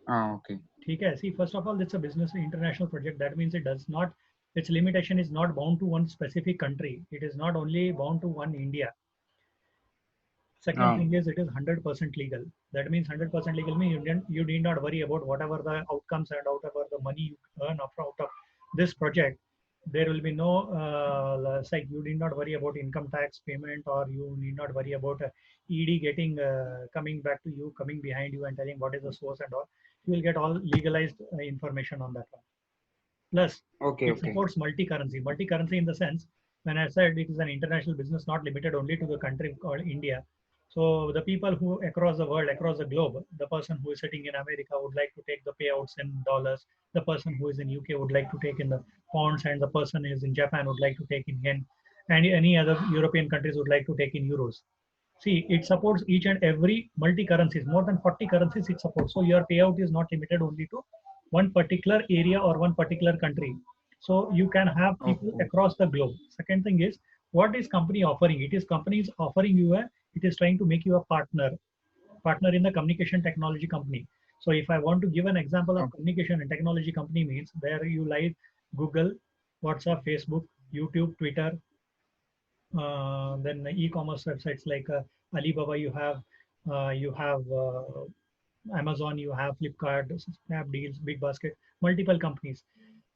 Okay. Okay, see, first of all, it's a business international project. That means it does not, its limitation is not bound to one specific country. It is not only bound to one India. Second Ah, thing is it is 100% legal. That means 100% legal means you need not worry about whatever the outcomes and whatever the money you earn out of this project. There will be no like you need not worry about income tax payment, or you need not worry about ED getting coming back to you, coming behind you and telling what is the source and all. You will get all legalized information on that one. Plus, okay, it okay. supports multi-currency. Multi-currency in the sense, when I said it is an international business, not limited only to the country called India. So the people who across the world, across the globe, the person who is sitting in America would like to take the payouts in dollars. The person who is in UK would like to take in the pounds, and the person who is in Japan would like to take in yen, and any other European countries would like to take in euros. See, it supports each and every multi-currencies, more than 40 currencies it supports. So your payout is not limited only to one particular area or one particular country. So you can have people Okay. across the globe. Second thing is, what is company offering? It is companies offering you it is trying to make you a partner in the communication technology company. So if I want to give an example of Okay. communication and technology company means there you like Google, WhatsApp, Facebook, YouTube, Twitter, then e-commerce websites like Alibaba, you have Amazon, you have Flipkart, Snapdeals, Big Basket, multiple companies.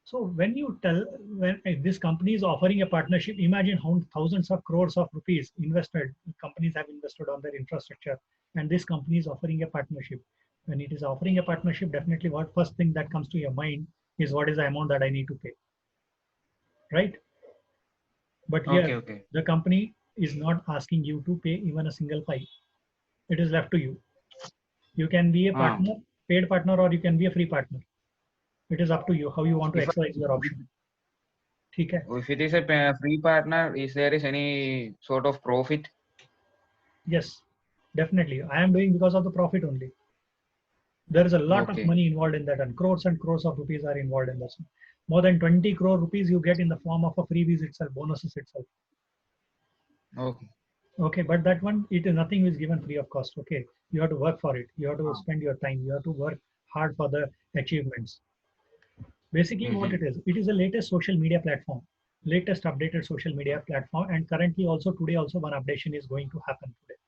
So when you tell when this company is offering a partnership, imagine how thousands of crores of rupees invested companies have invested on their infrastructure, and this company is offering a partnership. When it is offering a partnership, definitely what first thing that comes to your mind is what is the amount that I need to pay, right? But Okay, here, okay. the company is not asking you to pay even a single pie. It is left to you. You can be a Ah, partner, paid partner, or you can be a free partner. It is up to you how you want to if exercise your option. ठीक है? if it is a free partner, is there is any sort of profit? Yes, definitely. I am doing because of the profit only. There is a lot of Okay. money involved in that, and crores of rupees are involved in this. More than 20 crore rupees you get in the form of a freebies itself, bonuses itself. Okay. Okay, but that one, it is nothing is given free of cost. Okay, you have to work for it. You have to Ah. spend your time. You have to work hard for the achievements. Basically, what Mm-hmm. it is a latest social media platform, latest updated social media platform, and currently also today also one updation is going to happen today.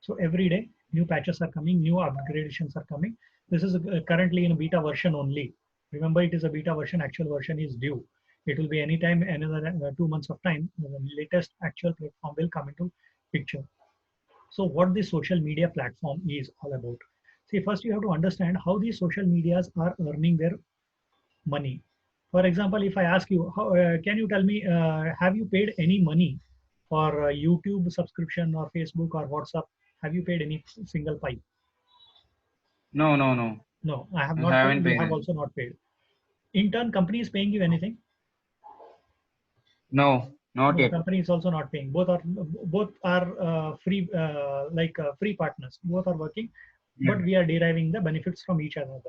So every day new patches are coming, new upgradations are coming. This is currently in a beta version only. Remember, it is a beta version. Actual version is due. It will be anytime another 2 months of time. The latest actual platform will come into picture. So what this social media platform is all about? See, first you have to understand how these social medias are earning their money. For example, if I ask you, can you tell me, have you paid any money for YouTube subscription or Facebook or WhatsApp? Have you paid any single pipe? No, no, no. No, I have I not paid. haven't You paid have any. also not paid. In turn, company is paying you anything? No, not No, yet. company is also not paying. Both are free, free partners. Both are working, but Mm. we are deriving the benefits from each other.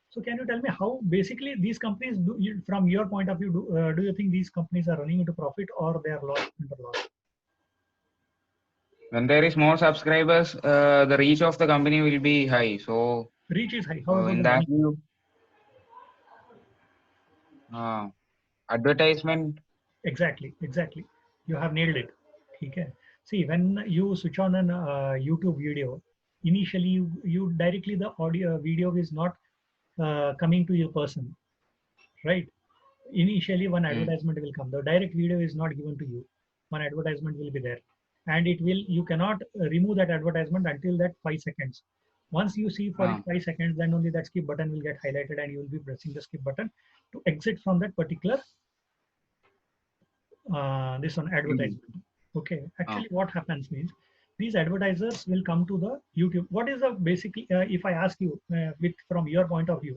So can you tell me how basically these companies do, from your point of view, do you think these companies are running into profit or they are lost under loss? When there is more subscribers, the reach of the company will be high. So Reach is high. How about in the that money? view, uh, advertisement. Exactly, exactly. You have nailed it. Okay. See, when you switch on an YouTube video, initially you directly the audio video is not coming to your person, right? Initially, one Mm. advertisement will come. The direct video is not given to you. One advertisement will be there, and it will. You cannot remove that advertisement until that 5 seconds. Once you see for Ah, 5 seconds, then only that skip button will get highlighted, and you will be pressing the skip button to exit from that particular this one video. advertisement. Okay, Ah. actually what happens means these advertisers will come to the YouTube. What is the basically if I ask you with from your point of view,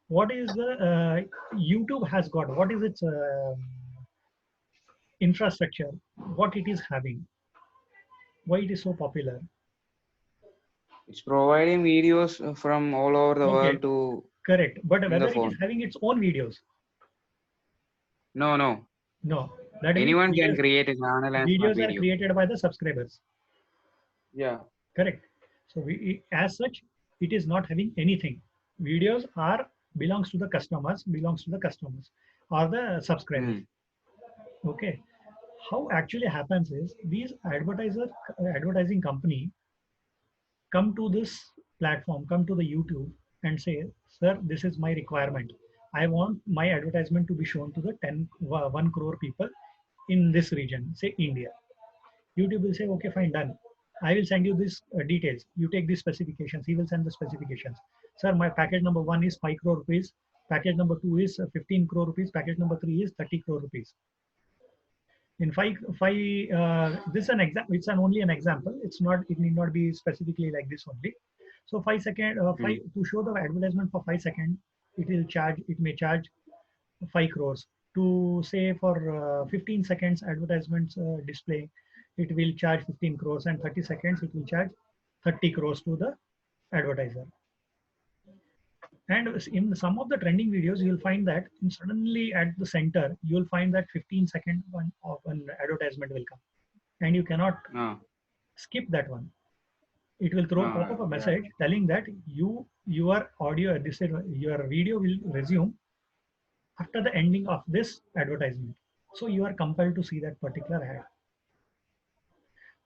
what is the YouTube has got, what is its infrastructure, what it is having, why it is so popular? It's providing videos from all over the Okay, world to correct, but in the whether it is phone. having its own videos? No, no. No, that means Anyone can videos create a channel and start videos are video. created by the subscribers. Yeah. Correct. So we, as such, it is not having anything. Videos are belongs to the customers, or the subscribers. Okay. How actually happens is these advertising company come to this platform, come to the YouTube and say, sir, this is my requirement. I want my advertisement to be shown to the 1 crore people in this region, say India. YouTube will say, okay, fine, done. I will send you this details. You take these specifications. He will send the specifications. Sir, my package number 1 is 5 crore rupees. Package number 2 is 15 crore rupees. Package number 3 is 30 crore rupees. In this is an example. It's only an example. It's not. It need not be specifically like this only. So 5 second, to show the advertisement for 5 seconds, it will charge. It may charge 5 crores. To say for 15 seconds advertisements display, it will charge 15 crores, and 30 seconds it will charge 30 crores to the advertiser. And in some of the trending videos, you'll find that suddenly at the center, you'll find that 15-second one of an advertisement will come, and you cannot skip that one. It will pop up a message telling that your audio, your video will resume after the ending of this advertisement. So you are compelled to see that particular ad.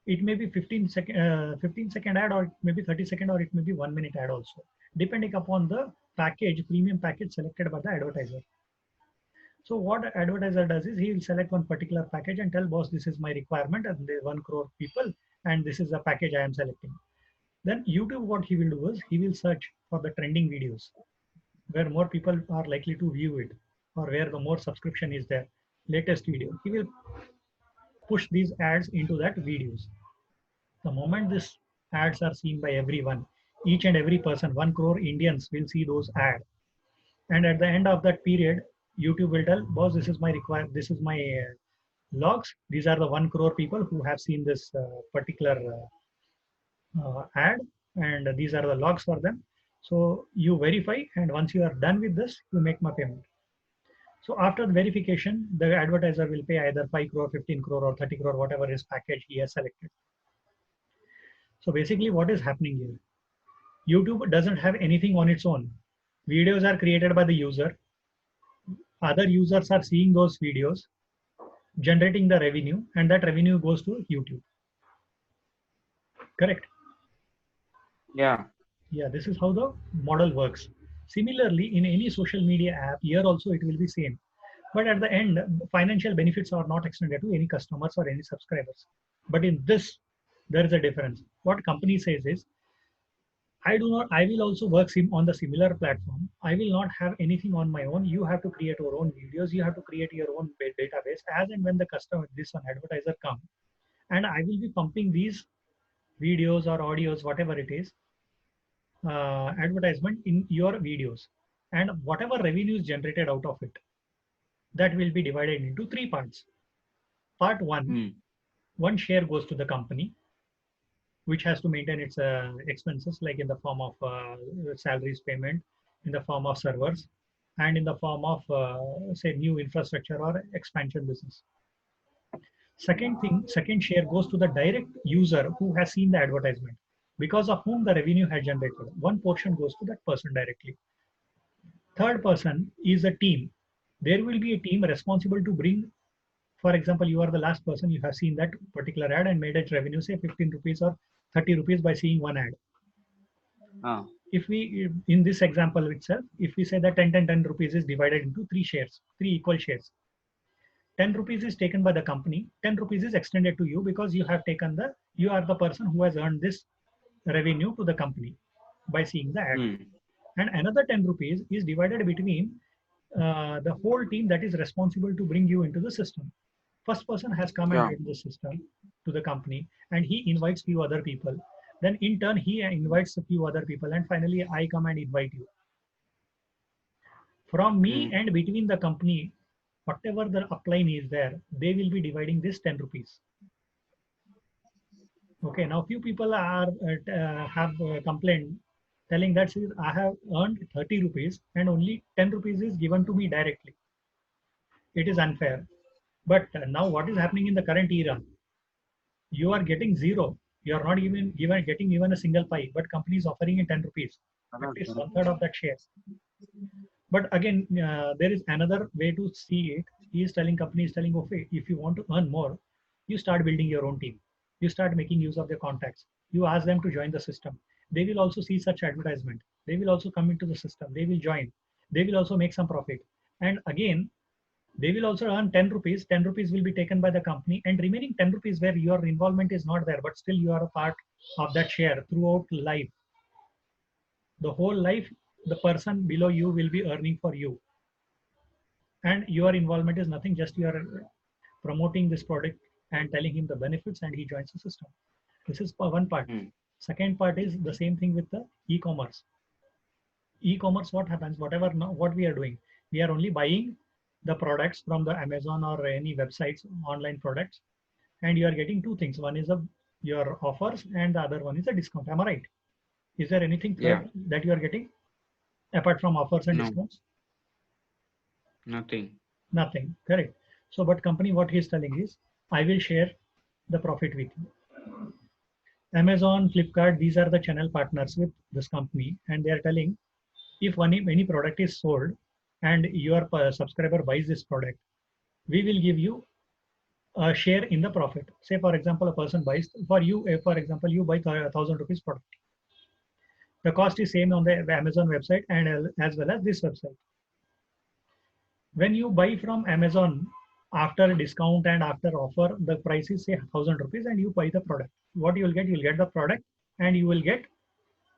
It may be 15-second ad, or it may be 30-second, or it may be 1-minute ad also, depending upon the premium package selected by the advertiser. So what advertiser does is he will select one particular package and tell boss, this is my requirement, and there 1 crore people, and this is the package I am selecting. Then YouTube, what he will do is he will search for the trending videos where more people are likely to view it, or where the more subscription is there, latest video. He will push these ads into that videos. The moment these ads are seen by everyone, each and every person, 1 crore Indians will see those ads. And at the end of that period, YouTube will tell, boss, this is my logs. These are the 1 crore people who have seen this particular ad, and these are the logs for them. So you verify, and once you are done with this, you make my payment. So after the verification, the advertiser will pay either 5 crore, 15 crore, or 30 crore, whatever his package he has selected. So basically what is happening here? YouTube doesn't have anything on its own. Videos are created by the user. Other users are seeing those videos, generating the revenue, and that revenue goes to YouTube. Correct? Yeah. Yeah, this is how the model works. Similarly, in any social media app, here also it will be same. But at the end, financial benefits are not extended to any customers or any subscribers. But in this, there is a difference. What company says is, I will also work on the similar platform. I will not have anything on my own. You have to create your own videos. You have to create your own database. As and when the advertiser come, and I will be pumping these videos or audios, whatever it is, advertisement in your videos, and whatever revenue is generated out of it, that will be divided into 3 parts. Part 1, 1 share goes to the company, which has to maintain its expenses, like in the form of salaries payment, in the form of servers, and in the form of say new infrastructure or expansion business. Second share goes to the direct user who has seen the advertisement, because of whom the revenue has generated. One portion goes to that person directly. Third person is a team. There will be a team responsible to bring, for example, you are the last person, you have seen that particular ad and made its revenue, say 15 rupees or 30 rupees by seeing one ad. If we, in this example itself, if we say that 10 rupees is divided into 3 equal shares. 10 rupees is taken by the company, 10 rupees is extended to you, because you have taken you are the person who has earned this revenue to the company by seeing the ad. And another 10 rupees is divided between the whole team that is responsible to bring you into the system. First person has come and into the system to the company, and he invites few other people. Then in turn, he invites a few other people, and finally I come and invite you. From me and between the company, whatever the upline is there, they will be dividing this 10 rupees. Okay, now few people are have complained, telling that I have earned 30 rupees and only 10 rupees is given to me directly. It is unfair. But now what is happening in the current era? You are getting 0. You are not getting even a single pie, but company is offering in 10 rupees. at least 1/3 of that share. But again, there is another way to see it. Company is telling, okay, if you want to earn more, you start building your own team. You start making use of their contacts. You ask them to join the system. They will also see such advertisement. They will also come into the system. They will join. They will also make some profit. And again, they will also earn 10 rupees. 10 rupees will be taken by the company, and remaining 10 rupees where your involvement is not there, but still you are a part of that share throughout life. The whole life, the person below you will be earning for you, and your involvement is nothing, just you are promoting this product and telling him the benefits, and he joins the system. This is one part. Second part is the same thing with the e-commerce. E-commerce, what happens, whatever what we are doing, we are only buying the products from the Amazon or any websites, online products, and you are getting two things. One is your offers, and the other one is a discount. Am I right? Is there anything third that you are getting apart from offers and discounts? Nothing. Nothing. Correct. So, but company, what he is telling is, I will share the profit with you. Amazon, Flipkart, these are the channel partners with this company, and they are telling, if any product is sold and your subscriber buys this product, we will give you a share in the profit. Say, for example, a person buys for you. For example, you buy 1,000 rupees product. The cost is same on the Amazon website and as well as this website. When you buy from Amazon, after discount and after offer, the price is say 1,000 rupees, and you buy the product. What you will get? You will get the product, and you will get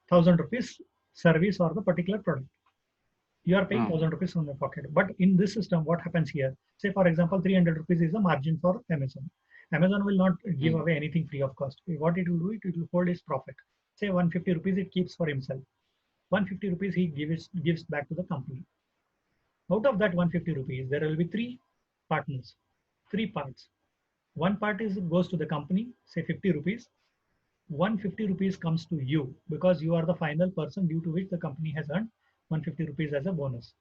1,000 rupees service or the particular product. You are paying 1,000 rupees from your pocket. But in this system, what happens here? Say, for example, 300 rupees is the margin for Amazon. Amazon will not give away anything free of cost. What it will do, it will hold its profit. Say 150 rupees it keeps for himself. 150 rupees he gives back to the company. Out of that 150 rupees, there will be three partners, three parts. One part goes to the company, say 50 rupees. 150 rupees comes to you because you are the final person due to which the company has earned 150 rupees as a bonus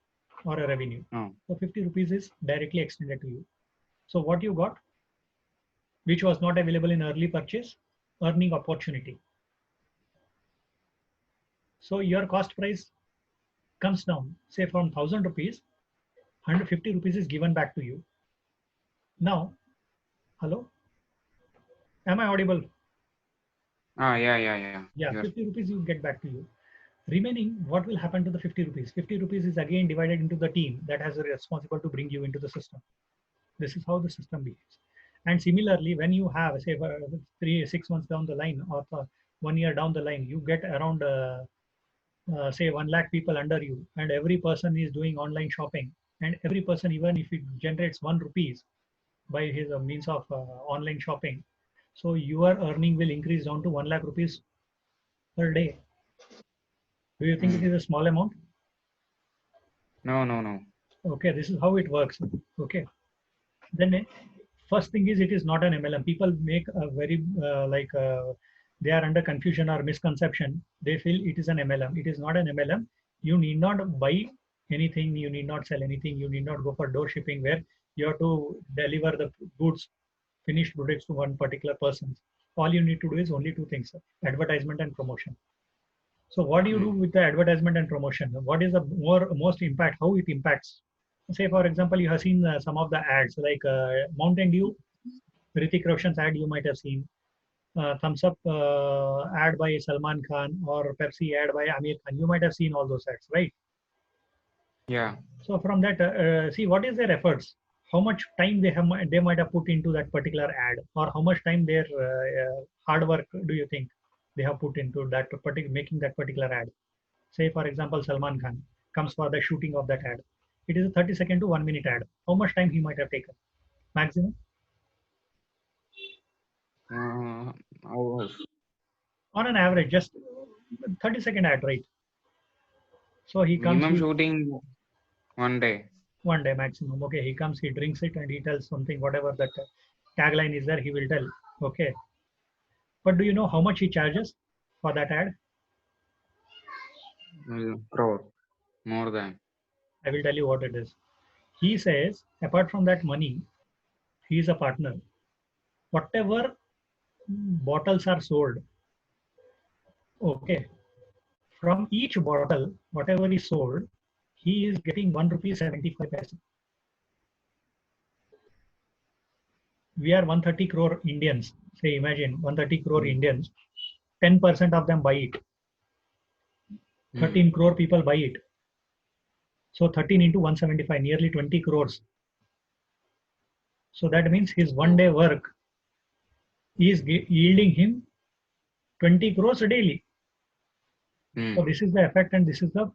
or a revenue. So 50 rupees is directly extended to you. So what you got, which was not available in early purchase, earning opportunity. So your cost price comes down, say from 1,000 rupees, 150 rupees is given back to you. Now, hello? Am I audible? Yeah. Yeah, 50 rupees you get back to you. Remaining, what will happen to the 50 rupees? 50 rupees is again divided into the team that has a responsible to bring you into the system. This is how the system behaves. And similarly, when you have, say, 6 months down the line or 1 year down the line, you get around, say, 1 lakh people under you, and every person is doing online shopping. And every person, even if it generates 1 rupees by his means of online shopping, so your earning will increase down to 1 lakh rupees per day. Do you think it is a small amount? No. Okay, this is how it works. Okay. Then first thing is, it is not an MLM. People make a very they are under confusion or misconception. They feel it is an MLM. It is not an MLM. You need not buy anything. You need not sell anything. You need not go for door shipping where you have to deliver the goods, finished products to one particular person. All you need to do is only two things: advertisement and promotion. So what do you do with the advertisement and promotion? What is the most impact? How it impacts? Say, for example, you have seen some of the ads like Mountain Dew, Hrithik Roshan's ad you might have seen, Thumbs Up ad by Salman Khan, or Pepsi ad by Amir Khan. You might have seen all those ads, right? Yeah. So from that, see what is their efforts, how much time they might have put into that particular ad, or how much time their hard work do you think they have put into that making that particular ad? Say, for example, Salman Khan comes for the shooting of that ad. It is a 30-second to 1 minute ad. How much time he might have taken? Maximum? Hours. On an average, just 30-second ad, right? So he comes. Minimum shooting 1 day. 1 day maximum. Okay, he comes, he drinks it, and he tells something, whatever that tagline is there, he will tell. Okay. But do you know how much he charges for that ad? Crore. More than. I will tell you what it is. He says, apart from that money, he is a partner. Whatever bottles are sold, okay, From each bottle, whatever is sold, he is getting 1 rupee 75 paise. We are 130 crore Indians. Say, imagine 130 crore Indians. 10% of them buy it. 13 crore people buy it. So 13 into 175, nearly 20 crores. So that means his 1 day work is yielding him 20 crores daily. So this is the effect, and this is the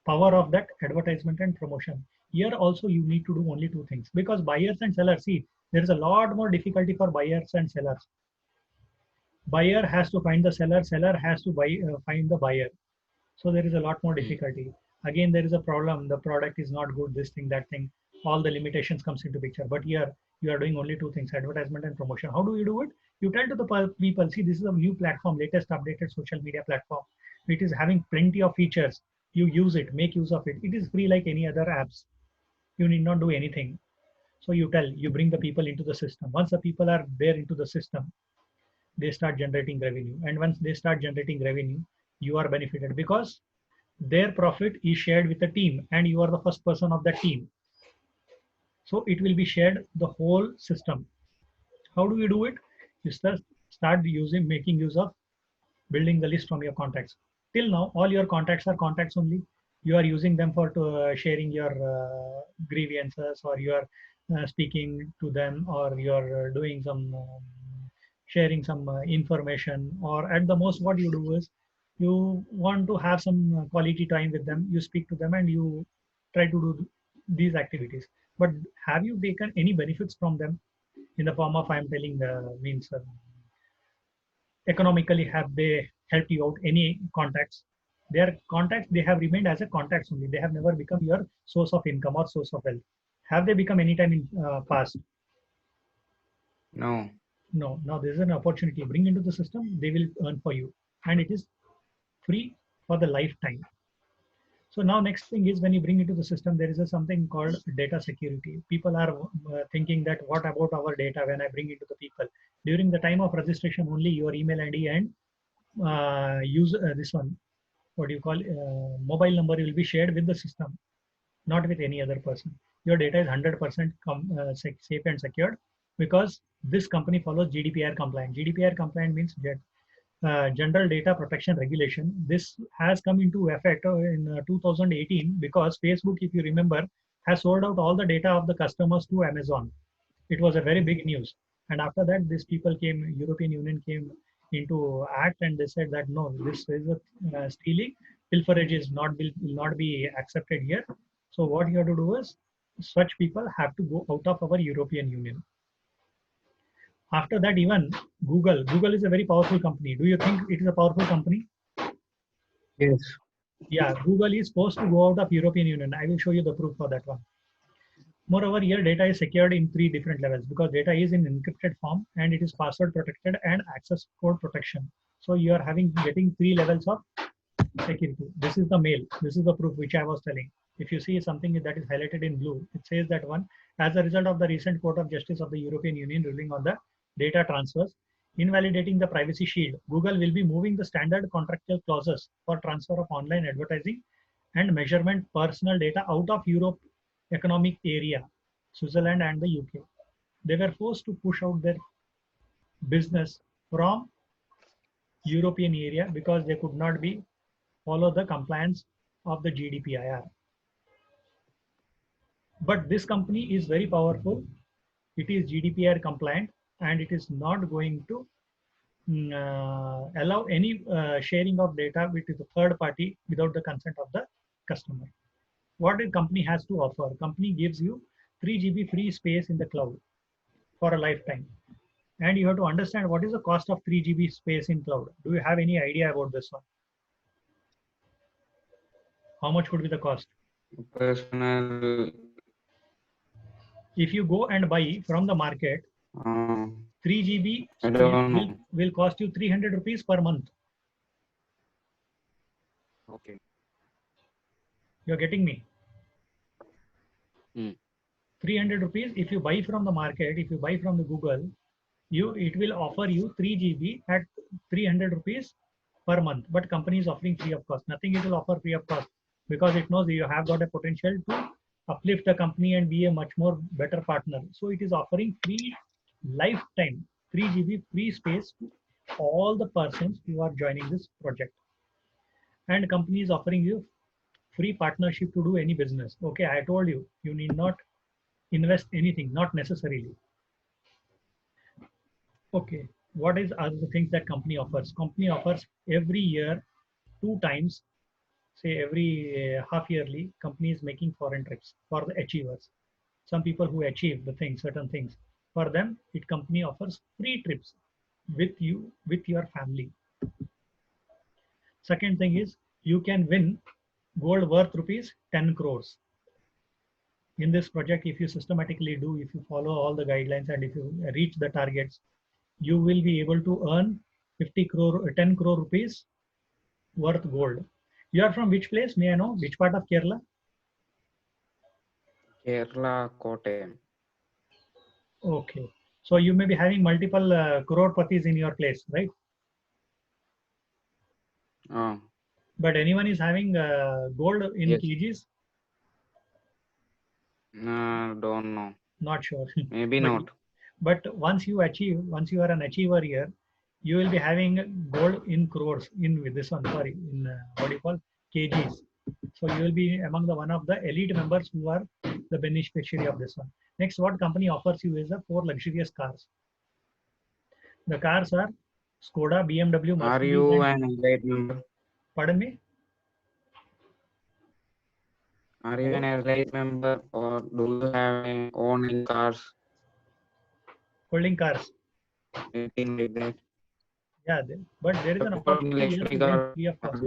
power of that advertisement and promotion. Here also you need to do only two things, because buyers and sellers, see, there is a lot more difficulty for buyers and sellers. Buyer has to find the seller, seller has to find the buyer. So there is a lot more difficulty. Again, there is a problem. The product is not good, this thing, that thing. All the limitations comes into picture. But here you are doing only two things, advertisement and promotion. How do you do it? You tell to the people, see, this is a new platform, latest updated social media platform. It is having plenty of features. You use it, make use of it. It is free like any other apps. You need not do anything. So you tell, you bring the people into the system. Once the people are there into the system, they start generating revenue. And once they start generating revenue, you are benefited, because their profit is shared with the team and you are the first person of the team. So it will be shared the whole system. How do you do it? You start making use of building the list from your contacts. Till now, all your contacts are contacts only. You are using them for sharing your grievances, or you are speaking to them, or you are doing some sharing some information, or at the most what you do is you want to have some quality time with them. You speak to them and you try to do these activities. But have you taken any benefits from them in the form of, I am telling, means economically, have they helped you out? Any contacts? Their contacts, they have remained as a contacts only. They have never become your source of income or source of wealth. Have they become anytime in past? No. No. Now there is an opportunity. Bring into the system, they will earn for you, and it is free for the lifetime. So now next thing is, when you bring into the system, there is something called data security. People are thinking that what about our data when I bring it to the people? During the time of registration, only your email ID and use this one, what do you call, mobile number will be shared with the system, not with any other person. Your data is 100% safe and secured, because this company follows GDPR compliant. GDPR compliant means General Data Protection Regulation. This has come into effect in 2018, because Facebook, if you remember, has sold out all the data of the customers to Amazon. It was a very big news. And after that, these people came, European Union came into act, and they said that no, this is a stealing, pilferage is will not be accepted here. So what you have to do is, such people have to go out of our European Union. After that, even Google is a very powerful company. Do you think it is a powerful company? Yes. Yeah, Google is supposed to go out of European Union. I will show you the proof for that one. Moreover, here data is secured in 3 different levels, because data is in encrypted form, and it is password protected and access code protection. So you are getting 3 levels of security. This is the mail. This is the proof which I was telling. If you see something that is highlighted in blue, it says that one, as a result of the recent Court of Justice of the European Union ruling on the data transfers, invalidating the privacy shield, Google will be moving the standard contractual clauses for transfer of online advertising and measurement personal data out of Europe Economic Area, Switzerland and the UK. They were forced to push out their business from European area, because they could not follow the compliance of the GDPR. But this company is very powerful. It is GDPR compliant, and it is not going to allow any sharing of data with the third party without the consent of the customer. What the company has to offer? Company gives you 3 GB free space in the cloud for a lifetime. And you have to understand what is the cost of 3 GB space in cloud. Do you have any idea about this one? How much would be the cost? Personal. If you go and buy from the market, 3 GB will cost you 300 rupees per month. Okay. You're getting me? 300 rupees. If you buy from the market, if you buy from the Google, it will offer you 3 GB at 300 rupees per month, but company is offering free of cost. Nothing it will offer free of cost because it knows you have got a potential to uplift the company and be a much more better partner. So it is offering free lifetime 3 GB free space to all the persons who are joining this project. And company is offering you free partnership to do any business. Okay, I told you, you need not invest anything, not necessarily. Okay, what is other things that company offers? Company offers every year 2 times, say every half yearly, company is making foreign trips for the achievers. Some people who achieve the things, certain things, for them, it company offers free trips with you, with your family. Second thing is you can win gold worth rupees 10 crores. In this project, if you systematically do, if you follow all the guidelines and if you reach the targets, you will be able to earn 50 crore, 10 crore rupees worth gold. You are from which place? May I know which part of Kerala? Kerala, Kottayam. Okay. So you may be having multiple crore patis in your place, right? But anyone is having gold in Yes. kgs? Don't know. Not sure. Maybe But- not. But once you achieve, once you are an achiever here, you will be having gold in crores in with this one. Sorry, in what do you call kgs. So you will be among the one of the elite members who are the beneficiary of this one. Next, what company offers you is the 4 luxurious cars. The cars are Skoda, BMW, Are Mercedes. you And, an elite member? pardon me? Are you an elite member or do you have owning cars? Holding cars. Anything like that? Yeah, but there is an opportunity here to win free of cost.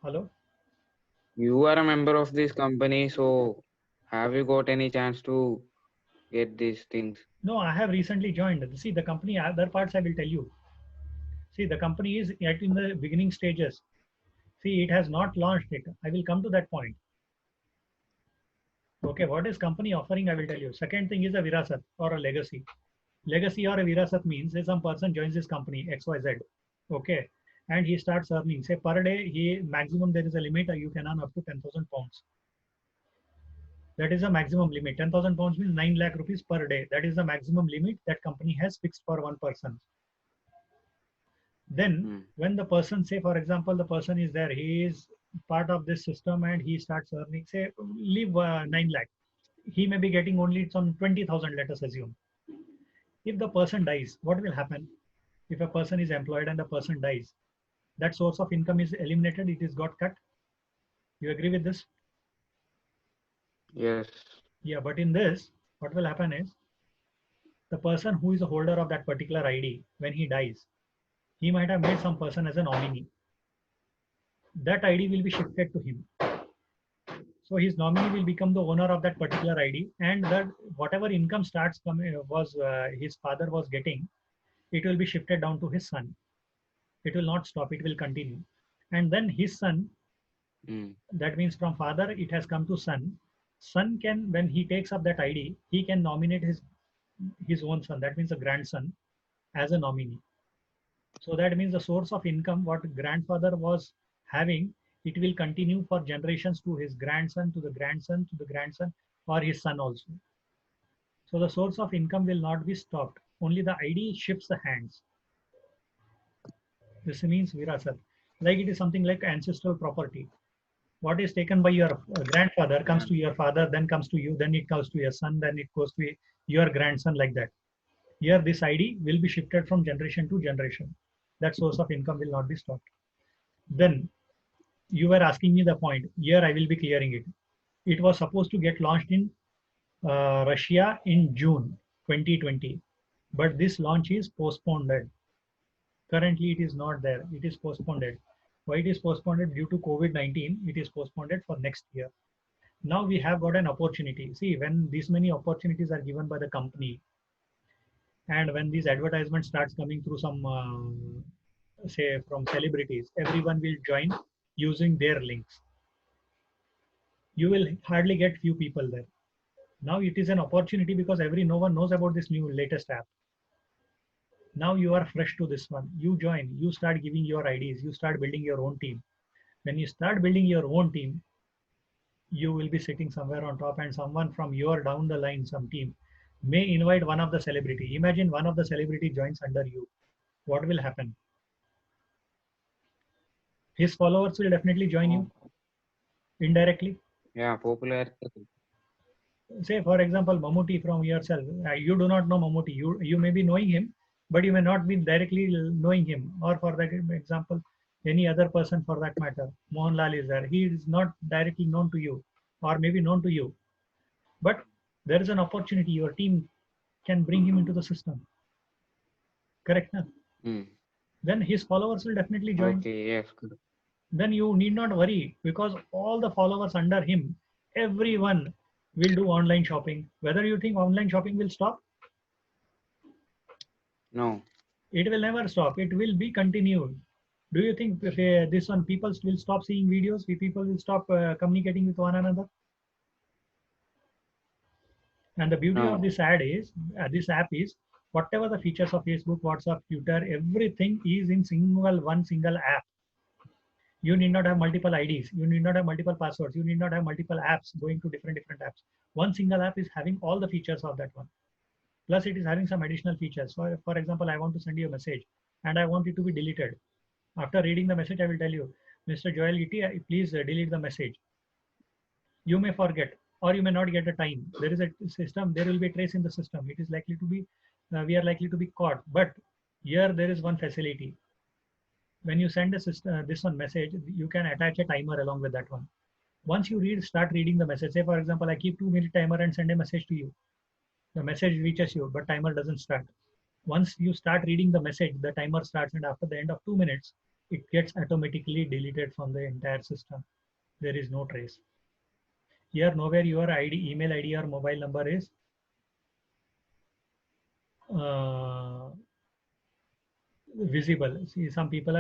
Hello? You are a member of this company, so have you got any chance to get these things? No, I have recently joined. See, the company, other parts I will tell you. See, the company is yet in the beginning stages. See, it has not launched it. I will come to that point. Okay, what is company offering? I will tell you. Second thing is a virasat or a legacy. Legacy or a virasat means say some person joins this company XYZ. Okay, and he starts earning. Say per day, he maximum there is a limit. You can earn up to 10,000 pounds. That is the maximum limit. 10,000 pounds means 9 lakh rupees per day. That is the maximum limit that company has fixed for one person. Then when the person, say for example, the person is there, he is part of this system and he starts earning, say leave 9 lakh. He may be getting only some 20,000, let us assume. If the person dies, what will happen? If a person is employed and the person dies, that source of income is eliminated, it is got cut. You agree with this? Yes. Yeah, but in this, what will happen is the person who is the holder of that particular ID, when he dies, he might have made some person as a nominee. That ID will be shifted to him. So his nominee will become the owner of that particular ID, and that whatever income starts coming his father was getting, it will be shifted down to his son. It will not stop; it will continue. And then his son, that means from father it has come to son. Son can, when he takes up that ID, he can nominate his own son. That means a grandson as a nominee. So that means the source of income what grandfather was having, it will continue for generations to his grandson, to the grandson, to the grandson, or his son also. So the source of income will not be stopped. Only the ID shifts the hands. This means virasat. Like it is something like ancestral property. What is taken by your grandfather comes to your father, then comes to you, then it comes to your son, then it goes to your grandson, like that. Here this ID will be shifted from generation to generation. That source of income will not be stopped. Then you were asking me the point. Here I will be clearing it. It was supposed to get launched in Russia in June 2020, but this launch is postponed. Currently, it is not there. It is postponed. Why it is postponed? Due to COVID-19, it is postponed for next year. Now we have got an opportunity. See, when these many opportunities are given by the company, and when these advertisements starts coming through some say from celebrities, everyone will join using their links. You will hardly get few people there. Now it is an opportunity because no one knows about this new latest app. Now you are fresh to this one. You join, you start giving your IDs, you start building your own team. When you start building your own team, you will be sitting somewhere on top, and someone from your down the line, some team, may invite one of the celebrity. Imagine one of the celebrity joins under you. What will happen? His followers will definitely join you Oh, indirectly. yeah, popular. Say, for example, Mamuti from yourself. You do not know Mamuti. You may be knowing him, but you may not be directly knowing him. Or for that example, any other person for that matter. Mohanlal is there. He is not directly known to you, or maybe known to you. But there is an opportunity. Your team can bring him into the system. Correct? Na? Hmm. Then his followers will definitely join. Okay, yes, good. Then you need not worry, because all the followers under him, everyone will do online shopping. Whether you think online shopping will stop, No, it will never stop. It will be continued. Do you think if, this one people will stop seeing videos? People will stop communicating with one another? And the beauty of no, this app is, whatever the features of Facebook, WhatsApp, Twitter, everything is in one single app. You need not have multiple IDs. You need not have multiple passwords. You need not have multiple apps going to different apps. One single app is having all the features of that one. Plus, it is having some additional features. So, for example, I want to send you a message and I want it to be deleted. After reading the message, I will tell you, Mr. Joel Gitti, please delete the message. You may forget, or you may not get the time. There is a system, there will be a trace in the system. It is likely to be, we are likely to be caught. But here there is one facility. When you send a system, this one message, you can attach a timer along with that one. Once you start reading the message, say for example, I keep 2 minute timer and send a message to you. The message reaches you, but timer doesn't start. Once you start reading the message, the timer starts, and after the end of 2 minutes, it gets automatically deleted from the entire system. There is no trace. Here, nowhere your ID, email ID or mobile number is uh, visible. See, some people are